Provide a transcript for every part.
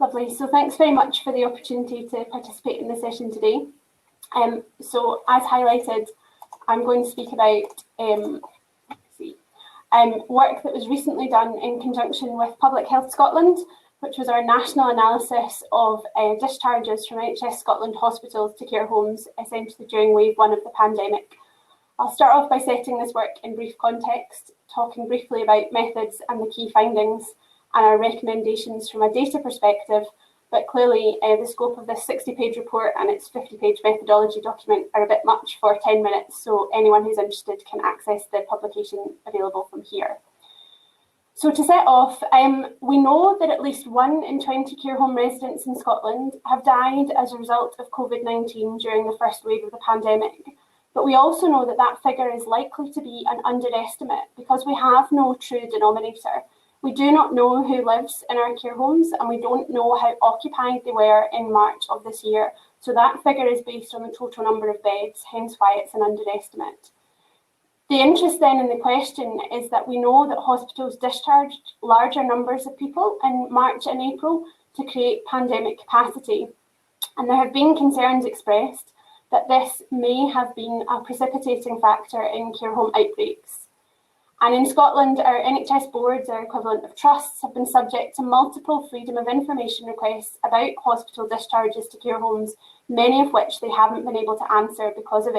Lovely. So thanks very much for the opportunity to participate in the session today. So as highlighted, I'm going to speak about work that was recently done in conjunction with Public Health Scotland, which was our national analysis of discharges from NHS Scotland hospitals to care homes, essentially during wave 1 of the pandemic. I'll start off by setting this work in brief context, talking briefly about methods and the key findings and our recommendations from a data perspective, but clearly the scope of this 60-page report and its 50-page methodology document are a bit much for 10 minutes, so anyone who's interested can access the publication available from here. So to set off, we know that at least 1 in 20 care home residents in Scotland have died as a result of COVID-19 during the first wave of the pandemic. But we also know that that figure is likely to be an underestimate because we have no true denominator. We do not know who lives in our care homes and we don't know how occupied they were in March of this year. So that figure is based on the total number of beds, hence why it's an underestimate. The interest then in the question is that we know that hospitals discharged larger numbers of people in March and April to create pandemic capacity. And there have been concerns expressed that this may have been a precipitating factor in care home outbreaks. And in Scotland, our NHS boards, our equivalent of trusts, have been subject to multiple freedom of information requests about hospital discharges to care homes, many of which they haven't been able to answer because of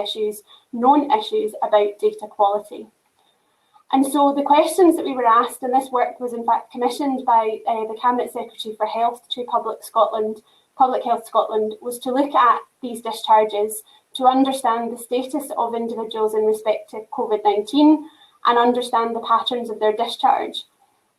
known issues about data quality. And so the questions that we were asked, and this work was in fact commissioned by the Cabinet Secretary for Health to Public Health Scotland, was to look at these discharges to understand the status of individuals in respect to COVID-19 and understand the patterns of their discharge.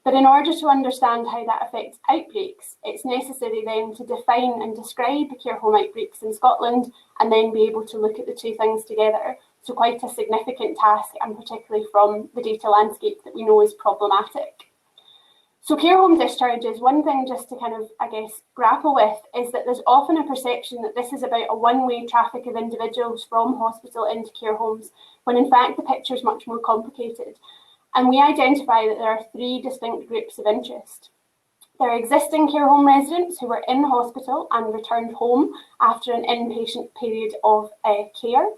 But in order to understand how that affects outbreaks, it's necessary then to define and describe the care home outbreaks in Scotland and then be able to look at the two things together. So quite a significant task, and particularly from the data landscape that we know is problematic. So care home discharges, one thing just to kind of, grapple with is that there's often a perception that this is about a one-way traffic of individuals from hospital into care homes, when in fact the picture is much more complicated. And we identify that there are 3 distinct groups of interest. There are existing care home residents who were in hospital and returned home after an inpatient period of care.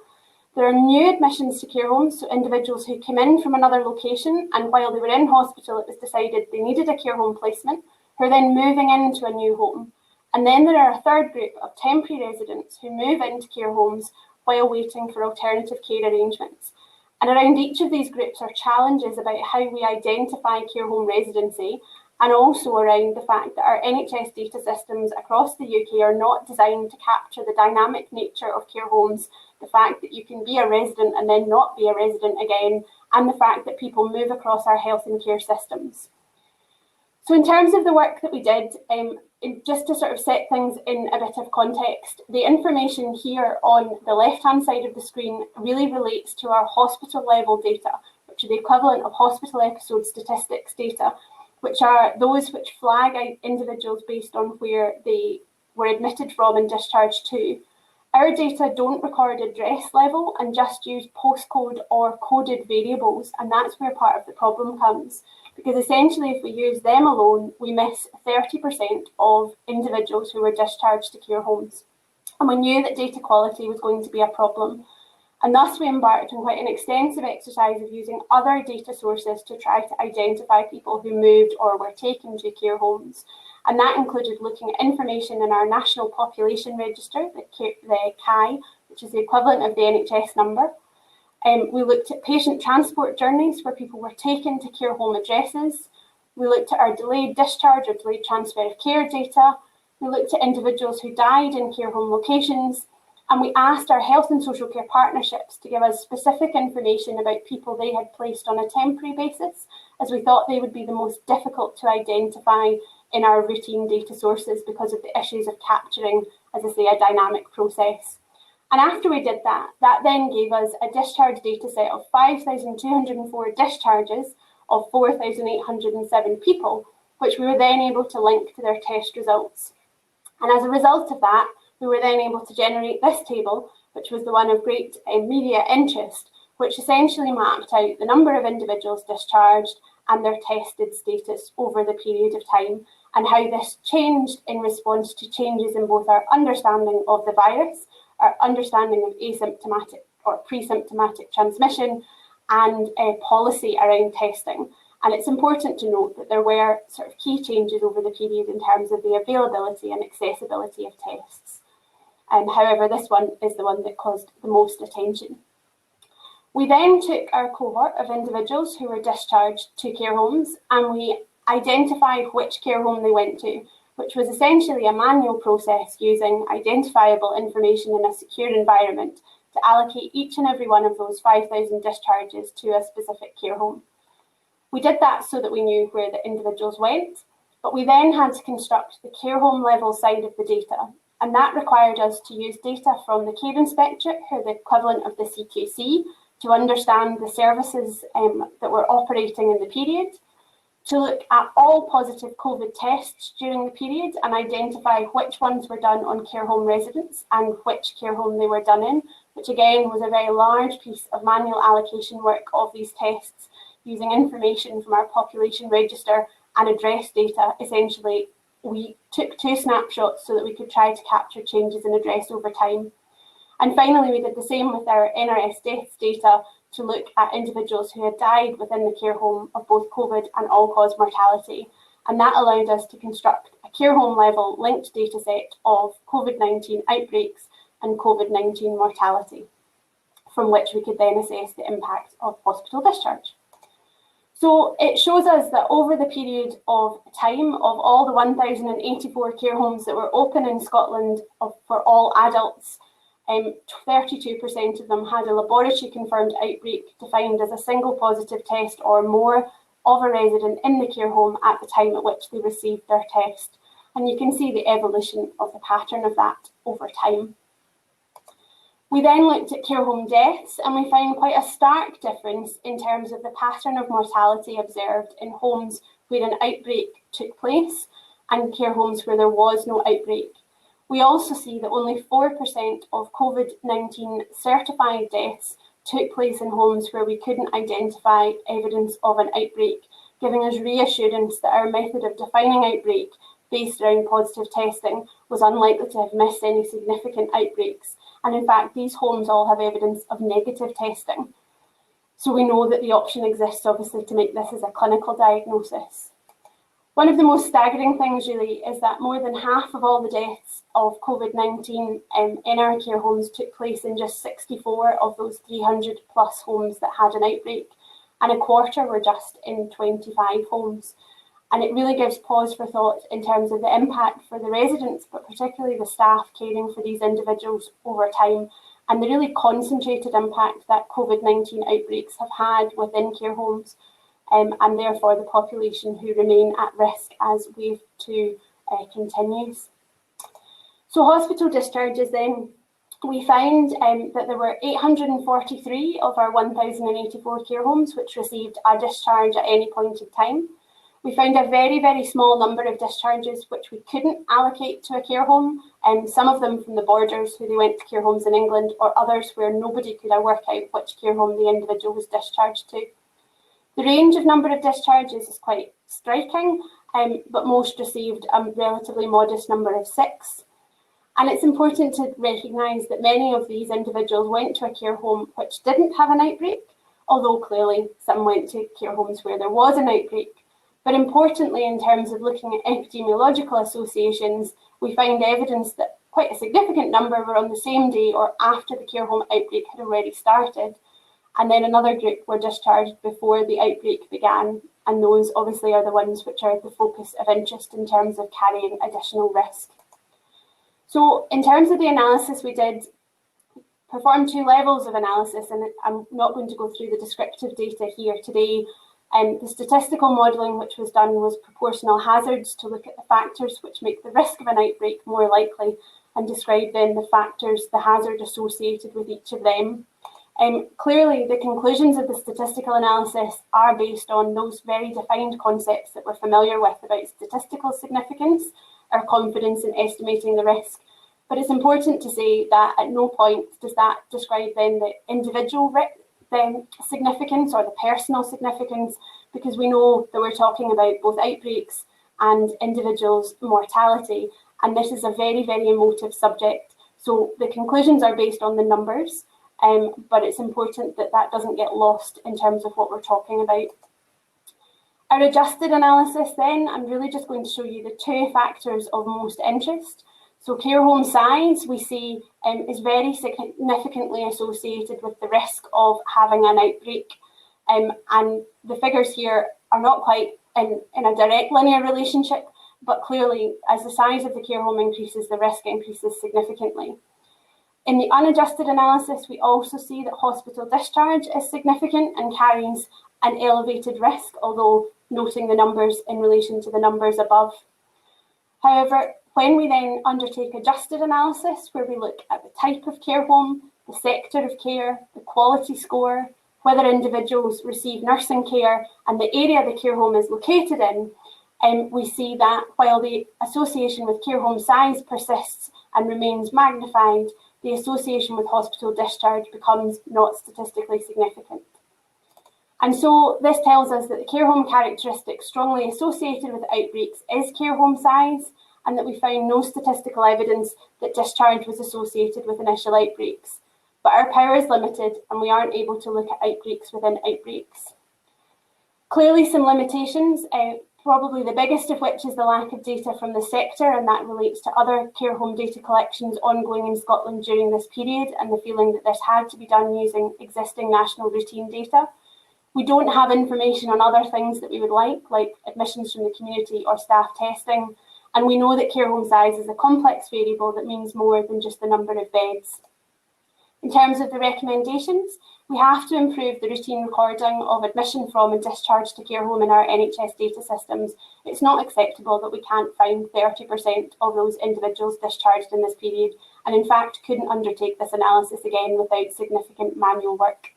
There are new admissions to care homes, so individuals who came in from another location and while they were in hospital it was decided they needed a care home placement, who are then moving into a new home. And then there are a third group of temporary residents who move into care homes while waiting for alternative care arrangements. And around each of these groups are challenges about how we identify care home residency, and also around the fact that our NHS data systems across the UK are not designed to capture the dynamic nature of care homes, the fact that you can be a resident and then not be a resident again, and the fact that people move across our health and care systems. So in terms of the work that we did, just to sort of set things in a bit of context, the information here on the left-hand side of the screen really relates to our hospital level data, which are the equivalent of hospital episode statistics data, which are those which flag out individuals based on where they were admitted from and discharged to. Our data don't record address level and just use postcode or coded variables, and that's where part of the problem comes. Because essentially, if we use them alone, we miss 30% of individuals who were discharged to care homes. And we knew that data quality was going to be a problem. And thus we embarked on quite an extensive exercise of using other data sources to try to identify people who moved or were taken to care homes. And that included looking at information in our National Population Register, the CAI, which is the equivalent of the NHS number. We looked at patient transport journeys where people were taken to care home addresses. We looked at our delayed discharge or delayed transfer of care data. We looked at individuals who died in care home locations. And we asked our health and social care partnerships to give us specific information about people they had placed on a temporary basis, as we thought they would be the most difficult to identify in our routine data sources because of the issues of capturing, as I say, a dynamic process. And after we did that, that then gave us a discharge data set of 5,204 discharges of 4,807 people, which we were then able to link to their test results. And as a result of that, we were then able to generate this table, which was the one of great media interest, which essentially mapped out the number of individuals discharged and their tested status over the period of time. and how this changed in response to changes in both our understanding of the virus, our understanding of asymptomatic or pre-symptomatic transmission, and policy around testing. And it's important to note that there were sort of key changes over the period in terms of the availability and accessibility of tests. However, this one is the one that caused the most attention. We then took our cohort of individuals who were discharged to care homes, and we identified which care home they went to, which was essentially a manual process using identifiable information in a secure environment to allocate each and every one of those 5,000 discharges to a specific care home. We did that so that we knew where the individuals went, but we then had to construct the care home level side of the data, and that required us to use data from the Care Inspectorate, who are the equivalent of the CQC, to understand the services that were operating in the period, to look at all positive COVID tests during the period and identify which ones were done on care home residents and which care home they were done in, which again was a very large piece of manual allocation work of these tests using information from our population register and address data. Essentially, we took 2 snapshots so that we could try to capture changes in address over time. And finally, we did the same with our NRS deaths data to look at individuals who had died within the care home of both COVID and all-cause mortality. And that allowed us to construct a care home level linked data set of COVID-19 outbreaks and COVID-19 mortality, from which we could then assess the impact of hospital discharge. So it shows us that over the period of time of all the 1,084 care homes that were open in Scotland for all adults, 32% of them had a laboratory confirmed outbreak defined as a single positive test or more of a resident in the care home at the time at which they received their test. And you can see the evolution of the pattern of that over time. We then looked at care home deaths, and we found quite a stark difference in terms of the pattern of mortality observed in homes where an outbreak took place and care homes where there was no outbreak. We also see that only 4% of COVID-19 certified deaths took place in homes where we couldn't identify evidence of an outbreak, giving us reassurance that our method of defining outbreak based around positive testing was unlikely to have missed any significant outbreaks. And in fact, these homes all have evidence of negative testing. So we know that the option exists, obviously, to make this as a clinical diagnosis. One of the most staggering things really is that more than half of all the deaths of COVID-19 in our care homes took place in just 64 of those 300 plus homes that had an outbreak, and a quarter were just in 25 homes. And it really gives pause for thought in terms of the impact for the residents, but particularly the staff caring for these individuals over time, and the really concentrated impact that COVID-19 outbreaks have had within care homes, and therefore the population who remain at risk as wave 2 continues. So hospital discharges then, we found that there were 843 of our 1,084 care homes which received a discharge at any point in time. We found a very, very small number of discharges which we couldn't allocate to a care home, some of them from the borders who they went to care homes in England, or others where nobody could work out which care home the individual was discharged to. The range of number of discharges is quite striking, but most received a relatively modest number of 6. And it's important to recognise that many of these individuals went to a care home which didn't have an outbreak, although clearly some went to care homes where there was an outbreak. But importantly, in terms of looking at epidemiological associations, we find evidence that quite a significant number were on the same day or after the care home outbreak had already started. And then another group were discharged before the outbreak began. And those obviously are the ones which are the focus of interest in terms of carrying additional risk. So in terms of the analysis, we did perform 2 levels of analysis, and I'm not going to go through the descriptive data here today. The statistical modelling which was done was proportional hazards to look at the factors which make the risk of an outbreak more likely, and describe then the factors, the hazard associated with each of them. Clearly, the conclusions of the statistical analysis are based on those very defined concepts that we're familiar with about statistical significance, our confidence in estimating the risk. But it's important to say that at no point does that describe then the individual significance or the personal significance, because we know that we're talking about both outbreaks and individuals' mortality. And this is a very, very emotive subject. So the conclusions are based on the numbers, but it's important that that doesn't get lost in terms of what we're talking about. Our adjusted analysis then, I'm really just going to show you the two factors of most interest. So care home size, we see, is very significantly associated with the risk of having an outbreak. And the figures here are not quite in a direct linear relationship, but clearly as the size of the care home increases, the risk increases significantly. In the unadjusted analysis, we also see that hospital discharge is significant and carries an elevated risk, although noting the numbers in relation to the numbers above. However, when we then undertake adjusted analysis, where we look at the type of care home, the sector of care, the quality score, whether individuals receive nursing care, and the area the care home is located in, we see that while the association with care home size persists and remains magnified, the association with hospital discharge becomes not statistically significant. And so this tells us that the care home characteristic strongly associated with outbreaks is care home size, and that we found no statistical evidence that discharge was associated with initial outbreaks. But our power is limited, and we aren't able to look at outbreaks within outbreaks. Clearly some limitations, probably the biggest of which is the lack of data from the sector, and that relates to other care home data collections ongoing in Scotland during this period, and the feeling that this had to be done using existing national routine data. We don't have information on other things that we would like admissions from the community or staff testing, and we know that care home size is a complex variable that means more than just the number of beds. In terms of the recommendations, we have to improve the routine recording of admission from and discharge to care home in our NHS data systems. It's not acceptable that we can't find 30% of those individuals discharged in this period, and in fact couldn't undertake this analysis again without significant manual work.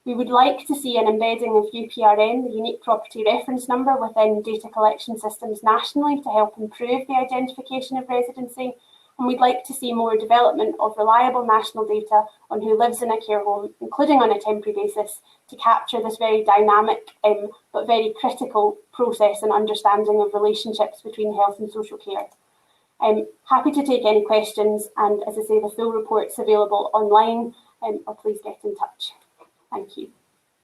We would like to see an embedding of UPRN, the Unique Property Reference Number, within data collection systems nationally to help improve the identification of residency. And we'd like to see more development of reliable national data on who lives in a care home, including on a temporary basis, to capture this very dynamic but very critical process and understanding of relationships between health and social care. I'm happy to take any questions, and as I say, the full report's available online, or please get in touch. Thank you.